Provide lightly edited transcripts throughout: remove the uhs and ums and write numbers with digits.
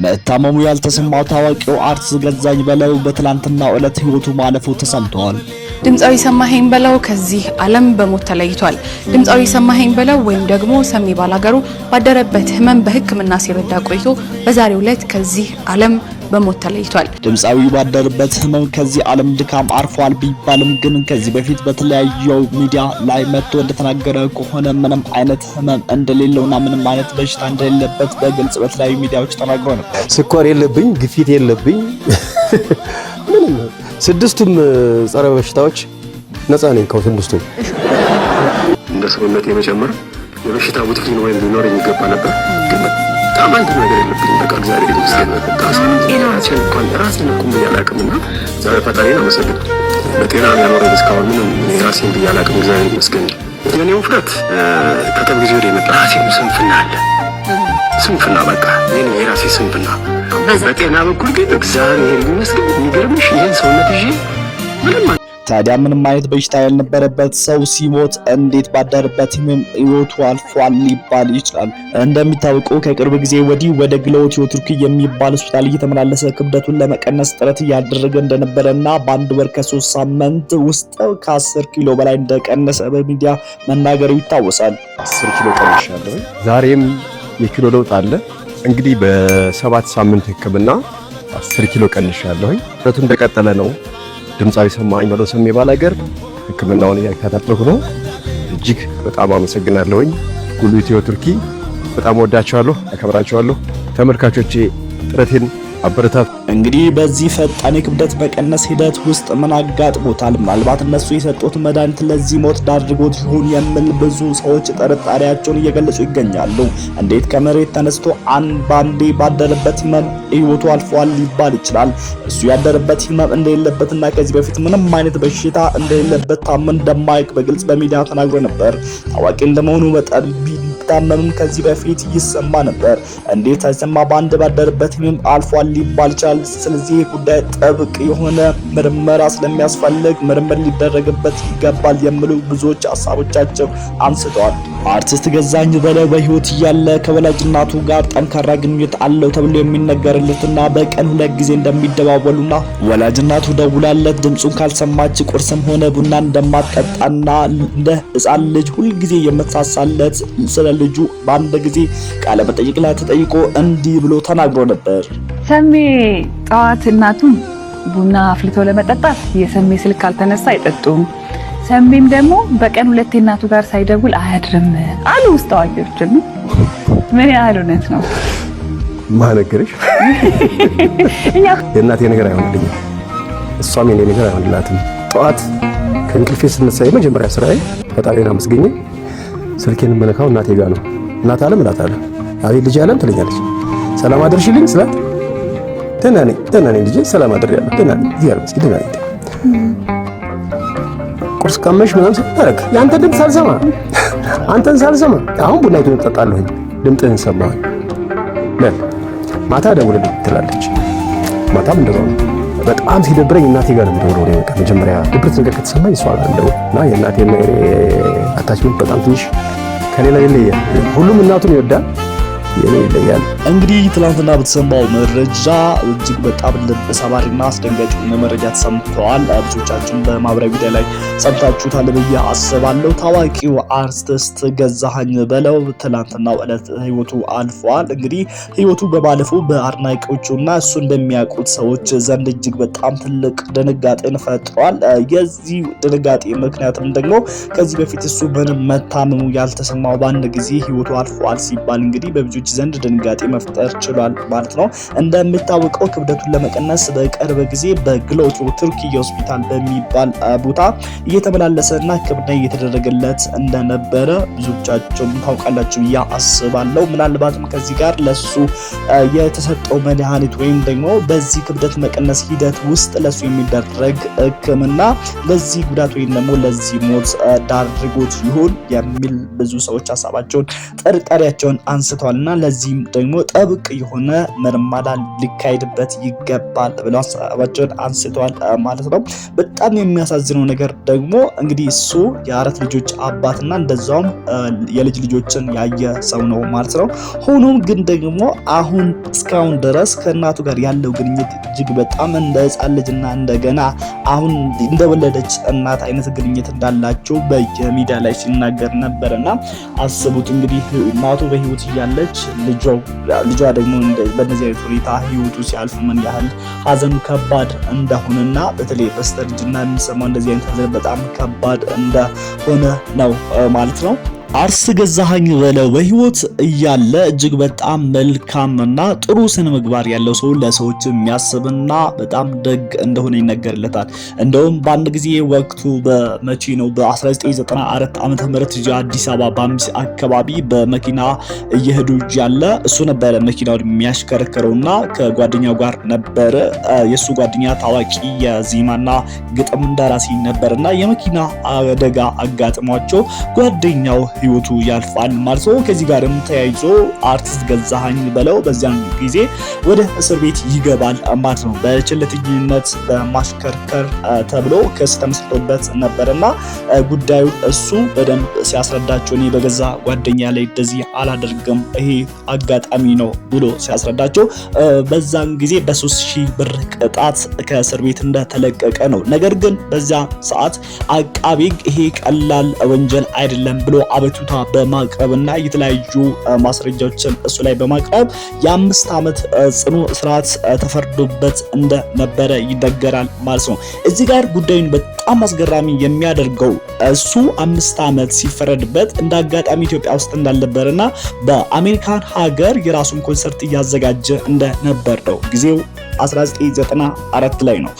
መታመሙ ያልተሰማው ታዋቂው አርቲስት ገዛኸኝ በለው በትላንትናው ዕለት ህይወቱ ማለፉ ተሰምቷል። ድምጻዊ ሰማኸኝ በለው ከዚህ ዓለም በሞት ተለይቷል። ድምጻዊ ሰማኸኝ በለው ወይም ደግሞ ሰሚ ባላገሩ ባደረበት ህመም በሕክምና ሲረዳ ቆይቶ በዛሬው ዕለት ከዚህ ዓለም በሞት ተለይቷል። ድምጻዊ ባደረበት ህመም ከዚህ ዓለም ድካም አርፏል ቢባልም ግን ከዚህ በፊት በተለያዩ ሚዲያ ላይ መጥቶ እንደተናገረ ከሆነ ምንም አይነት ህመም እንደሌለውና ምንም አይነት በሽታ እንደሌለበት በግልጽ በተለያዩ ሚዲያዎች ተናግሮ ነበር። ስኳር የለብኝ፣ ግፊት የለብኝ፣ ምንም ስድስቱም ጸረ በሽታዎች ነፃ ነኝ ከስድስቱም። እንደ ሰውነት የመጨመር የበሽታ ቡትኪን ወይም ሊኖር የሚገባ ነበር ግን በጣም አንድ ነገር የለብኝ። በቃ እግዚአብሔር ይመስገን። ጤናችን እንኳን ራሴን እኮ ብያላቅምና ዛሬ ፈጣሪን አመሰግን። በጤና ያኖረኝ እስካሁን ምንም ራሴን ብያላቅም እግዚአብሔር ይመስገን። የኔ ውፍረት ከቅርብ ጊዜ ወዲህ የመጣ ራሴን ስንፍና አለ። ስንፍና በቃ የኔ የራሴ ስንፍና። በጤና በኩል ግን እግዚአብሔር ይመስገን። የሚገርምሽ ይሄን ሰውነት ይዤ ምንም ታዲያ ምንም አይነት በሽታ ያልነበረበት ሰው ሲሞት እንዴት ባደረበት ህይወቱ አልፏል ሊባል ይችላል? እንደሚታወቀው ከቅርብ ጊዜ ወዲህ ወደ ግሎት ቱርክ የሚባል ሆስፒታል እየተመላለሰ ክብደቱን ለመቀነስ ጥረት እያደረገ እንደነበረና በአንድ ወር ከ3 ሳምንት ውስጥ ከ10 ኪሎ በላይ እንደቀነሰ በሚዲያ መናገሩ ይታወሳል። 10 ኪሎ ቀንሻለሁ። ዛሬም የኪሎ ለውጥ አለ። እንግዲህ በ7 ሳምንት ህክምና 10 ኪሎ ቀንሻለሁ። ጥረቱ እንደቀጠለ ነው። ድምጻዊ ሰማኸኝ በለው ሰሚ ባላገር ህክምናውን እያከታተልኩ ነው። እጅግ በጣም አመሰግናለሁኝ። ጉሉ ኢትዮ ቱርኪ በጣም ወዳቸዋለሁ፣ አከብራቸዋለሁ። ተመልካቾቼ ጥረቴን አበረታቱ። እንግዲህ በዚህ ፈጣን የክብደት መቀነስ ሂደት ውስጥ ምን አጋጥሞታል? ምናልባት እነሱ የሰጡት መድኃኒት ለዚህ ሞት ዳርጎት ይሆን የሚል ብዙ ሰዎች ጥርጣሬያቸውን እየገለጹ ይገኛሉ። እንዴት ከመሬት ተነስቶ ባንዴ ባደረበት ህመም ህይወቱ አልፏል ሊባል ይችላል? እሱ ያደረበት ህመም እንደሌለበትና ከዚህ በፊት ምንም አይነት በሽታ እንደሌለበት ታመን እንደማያውቅ በግልጽ በሚዲያ ተናግሮ ነበር። ታዋቂ እንደመሆኑ መጠን ቢታመምም ከዚህ በፊት ይሰማ ነበር። እንዴት ተሰማ ባንድ ባደረበት ህመም አልፏል ሊባል ይችላል? ስለዚህ ጉዳይ ጥብቅ የሆነ ምርመራ ስለሚያስፈልግ ምርምር ሊደረግበት ይገባል የሚሉ ብዙዎች ሀሳቦቻቸው አንስተዋል። አርቲስት ገዛኸኝ በለው በህይወት እያለ ከወላጅ እናቱ ጋር ጠንካራ ግንኙነት አለው ተብሎ የሚነገርለትና በቀን 2 ጊዜ እንደሚደዋወሉና ወላጅ እናቱ ደውላለት ድምጹን ካልሰማች ቁርስም ሆነ ቡና እንደማትጠጣና እንደ ህፃን ልጅ ሁሉ ጊዜ የምትሳሳለት ስለ ልጁ በአንድ ጊዜ ቃለ መጠይቅ ላይ ተጠይቆ እንዲህ ብሎ ተናግሮ ነበር። ሰሜ ጠዋት እናቱን ቡና አፍልቶ ለመጠጣት የሰሜ ስልክ ካልተነሳ አይጠጡም። ሰሜም ደግሞ በቀን 2 እናቱ ጋር ሳይደውል አያድርም አሉ ውስጥ አዋቂዎች። ምን ያህል እውነት ነው? ማነገርሽ የእናቴ ነገር አይሆንልኝም፣ እሷም የኔ ነገር አይሆንላትም። ጠዋት ከእንቅልፌ ስነሳ የመጀመሪያ ስራዬ ፈጣሪን አመስግኜ ስልኬን መነካው እናቴ ጋር ነው። እናት አለም እላታለሁ። አቤት ልጅ አለም ትለኛለች። ሰላም አድርሽልኝ ስላት ደህና ነኝ ልጄ ሰላም አድርያለሁ ደህና ነኝ ይያል እስኪ ደህና ነኝ ቁርስ ቀመሽ ምናምን ስትታረክ ያንተ ድምፅ ሳልሰማ አንተን ሳልሰማ አሁን ቡናይቱን ተጣጣለሁኝ ድምፅህን ሰማሁኝ ማታ ደውልልኝ ትላለች። ማታም እንደዛው በጣም ሲደብረኝ እናቴ ጋር እንደውለው ነው። በቃ መጀመሪያ ድብርት ነገር ከተሰማኝ እሷ ጋር እንደው እና የእናቴና አታችመንት በጣም ትንሽ ከሌላ ይለያል። ሁሉም እናቱን ይወዳል፣ የኔ ይለያል። እንግዲህ ትላንትና በተሰማው መረጃ እጅግ በጣም ልብ ሰባሪና አስደንጋጭ መረጃ ተሰምቷል። ብዙዎቻችሁም በማህበራዊ ሚዲያ ላይ ሰምታችሁታል ብዬ አስባለሁ። ታዋቂው አርቲስት ገዛኸኝ በለው ትላንትናው ዕለት ህይወቱ አልፏል። እንግዲህ ህይወቱ በማለፉ በአድናቂዎቹና እሱን በሚያውቁት ሰዎች ዘንድ እጅግ በጣም ትልቅ ድንጋጤን ፈጥሯል። የዚህ ድንጋጤ ምክንያትም ደግሞ ከዚህ በፊት እሱ ምንም መታመሙ ያልተሰማው በአንድ ጊዜ ህይወቱ አልፏል ሲባል እንግዲህ በብዙዎች ዘንድ ድንጋጤ መፍጠር ችሏል ማለት ነው። እንደሚታወቀው ክብደቱን ለመቀነስ በቅርብ ጊዜ በግሎት ቱርክ ሆስፒታል በሚባል ቦታ እየተመላለሰና ሕክምና እየተደረገለት እንደነበረ ብዙዎቻችሁም ታውቃላችሁ ብዬ አስባለሁ። ምናልባትም ከዚህ ጋር ለሱ የተሰጠው መድኃኒት ወይም ደግሞ በዚህ ክብደት መቀነስ ሂደት ውስጥ ለሱ የሚደረግ ሕክምና ለዚህ ጉዳት ወይም ደግሞ ለዚህ ሞት ዳርጎት ይሆን የሚል ብዙ ሰዎች ሀሳባቸውን ጥርጣሬያቸውን አንስተዋልና ለዚህም ደግሞ ጥብቅ የሆነ ምርመራ ሊካሄድበት ይገባል ብለው ሀሳባቸውን አንስተዋል ማለት ነው። በጣም የሚያሳዝነው ነገር ደግሞ እንግዲህ እሱ የ4 ልጆች አባትና እንደዛውም የልጅ ልጆችን ያየ ሰው ነው ማለት ነው። ሆኖም ግን ደግሞ አሁን እስካሁን ድረስ ከእናቱ ጋር ያለው ግንኙነት እጅግ በጣም እንደ ሕፃን ልጅና እንደገና አሁን እንደወለደች እናት አይነት ግንኙነት እንዳላቸው በሚዲያ ላይ ሲናገር ነበርና አስቡት እንግዲህ እናቱ በህይወት እያለች ልጇ ደግሞ በእነዚህ አይነት ሁኔታ ህይወቱ ሲያልፍ ምን ያህል ሀዘኑ ከባድ እንደሆነና በተለይ በስተርጅና የሚሰማው እንደዚህ አይነት ሀዘን በጣም ከባድ እንደሆነ ነው ማለት ነው። አርስ ገዛኸኝ በለው በህይወት እያለ እጅግ በጣም መልካምና ጥሩ ስነ ምግባር ያለው ሰው ለሰዎች የሚያስብና በጣም ደግ እንደሆነ ይነገርለታል። እንደውም በአንድ ጊዜ ወቅቱ በመቼ ነው በ1994 ዓመተ ምህረት አዲስ አበባ በአምሲ አካባቢ በመኪና እየሄዱ እያለ እሱ ነበረ መኪናውን የሚያሽከረክረውና ከጓደኛው ጋር ነበረ። የሱ ጓደኛ ታዋቂ የዜማና ግጥም ደራሲ ነበርና የመኪና አደጋ አጋጥሟቸው ጓደኛው ህይወቱ ያልፋል ማለት ነው። ከዚህ ጋርም ተያይዞ አርቲስት ገዛኸኝ በለው በዚያን ጊዜ ወደ እስር ቤት ይገባል ማለት ነው። በቸልተኝነት በማሽከርከር ተብሎ ክስ ተመስርቶበት ነበርና ጉዳዩ እሱ በደንብ ሲያስረዳቸው እኔ በገዛ ጓደኛ ላይ እንደዚህ አላደርግም ይሄ አጋጣሚ ነው ብሎ ሲያስረዳቸው በዛን ጊዜ በ3000 ብር ቅጣት ከእስር ቤት እንደተለቀቀ ነው። ነገር ግን በዛ ሰዓት አቃቤ ይሄ ቀላል ወንጀል አይደለም ብሎ አቤቱታ በማቅረብና የተለያዩ ማስረጃዎችን እሱ ላይ በማቅረብ የ5 ዓመት ጽኑ እስራት ተፈርዶበት እንደነበረ ይነገራል ማለት ነው። እዚህ ጋር ጉዳዩን በጣም አስገራሚ የሚያደርገው እሱ 5 ዓመት ሲፈረድበት እንደ አጋጣሚ ኢትዮጵያ ውስጥ እንዳልነበረና በአሜሪካን ሀገር የራሱን ኮንሰርት እያዘጋጀ እንደነበር ነው። ጊዜው 1994 ላይ ነው።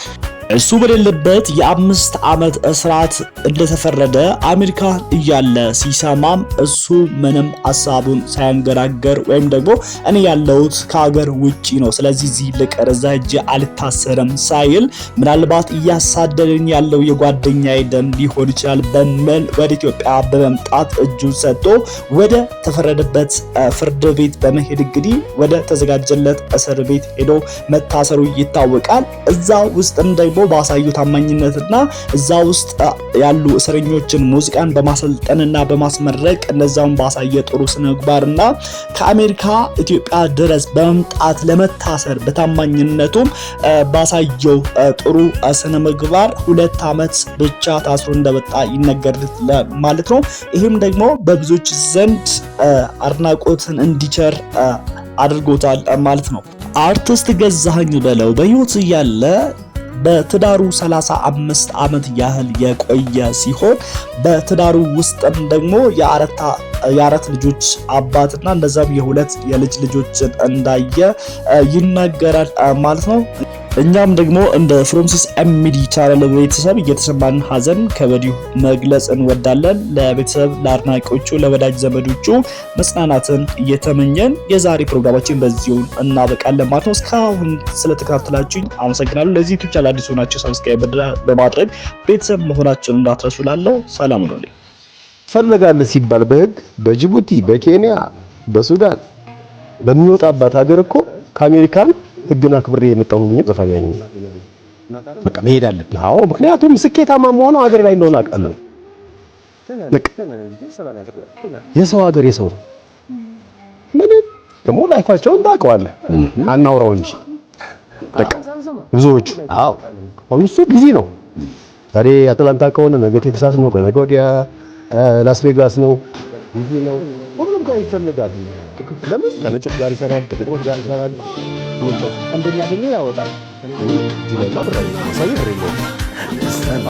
እሱ በሌለበት የ5 ዓመት እስራት እንደተፈረደ አሜሪካ እያለ ሲሰማም እሱ ምንም ሐሳቡን ሳያንገራገር ወይም ደግሞ እኔ ያለሁት ከሀገር ውጪ ነው ስለዚህ እዚህ ልቀር እዛ ሄጄ አልታሰርም ሳይል ምናልባት እያሳደደኝ ያለው የጓደኛዬ ደም ሊሆን ይችላል በሚል ወደ ኢትዮጵያ በመምጣት እጁን ሰጥቶ ወደ ተፈረደበት ፍርድ ቤት በመሄድ እንግዲህ ወደ ተዘጋጀለት እስር ቤት ሄዶ መታሰሩ ይታወቃል። እዛ ውስጥም ደግሞ ባሳዩ ታማኝነትና እዛ ውስጥ ያሉ እስረኞችን ሙዚቃን በማሰልጠንና በማስመረቅ እነዛውን ባሳየ ጥሩ ስነ ምግባርና ከአሜሪካ ኢትዮጵያ ድረስ በመምጣት ለመታሰር በታማኝነቱም ባሳየው ጥሩ ስነ ምግባር 2 ዓመት ብቻ ታስሮ እንደወጣ ይነገርለታል ማለት ነው። ይህም ደግሞ በብዙዎች ዘንድ አድናቆትን እንዲቸር አድርጎታል ማለት ነው። አርቲስት ገዛኸኝ በለው በህይወት እያለ በትዳሩ 35 ዓመት ያህል የቆየ ሲሆን በትዳሩ ውስጥም ደግሞ የአራት ልጆች አባትና እንደዛም የ2 የልጅ ልጆችን እንዳየ ይናገራል ማለት ነው። እኛም ደግሞ እንደ ፍሮምሲስ ኤምዲ ቻናል ቤተሰብ እየተሰማን ሀዘን ከወዲሁ መግለጽ እንወዳለን። ለቤተሰብ ለአድናቂዎቹ፣ ለወዳጅ ዘመዶቹ መጽናናትን እየተመኘን የዛሬ ፕሮግራማችን በዚሁ እናበቃለን ማለት ነው። እስካሁን ስለተከታተላችሁኝ አመሰግናለሁ። ለዚህ ዩቲዩብ ቻናል አዲስ ሆናችሁ ሰብስክራይብ በማድረግ ቤተሰብ መሆናችሁን እንዳትረሱ። ላለው ሰላም ነው። ፈልጋለህ ሲባል በህግ በጅቡቲ በኬንያ በሱዳን በሚወጣባት ሀገር እኮ ከአሜሪካን ህግና ክብር የመጣው ነው ዘፋኛኝ በቃ መሄድ አለብኝ። አዎ ምክንያቱም ስኬታማ መሆኑ ሀገር ላይ እንደሆነ አውቃለሁ። የሰው ሀገር የሰው ምን ደግሞ ላይፋቸውን ታውቀዋለህ። አናውራው እንጂ በቃ ብዙዎች አሁን እሱ ቢዚ ነው። ዛሬ አትላንታ ከሆነ ነገ ቴክሳስ ነው፣ ነገ ወዲያ ላስ ቬጋስ ነው። ቢዚ ነው። ሁሉም ጋር ይፈልጋል። ለምን ከነጮች ጋር ይሰራል፣ ከጥቁሮች ጋር ይሰራል። እንደኛ ደግሞ ያወጣል።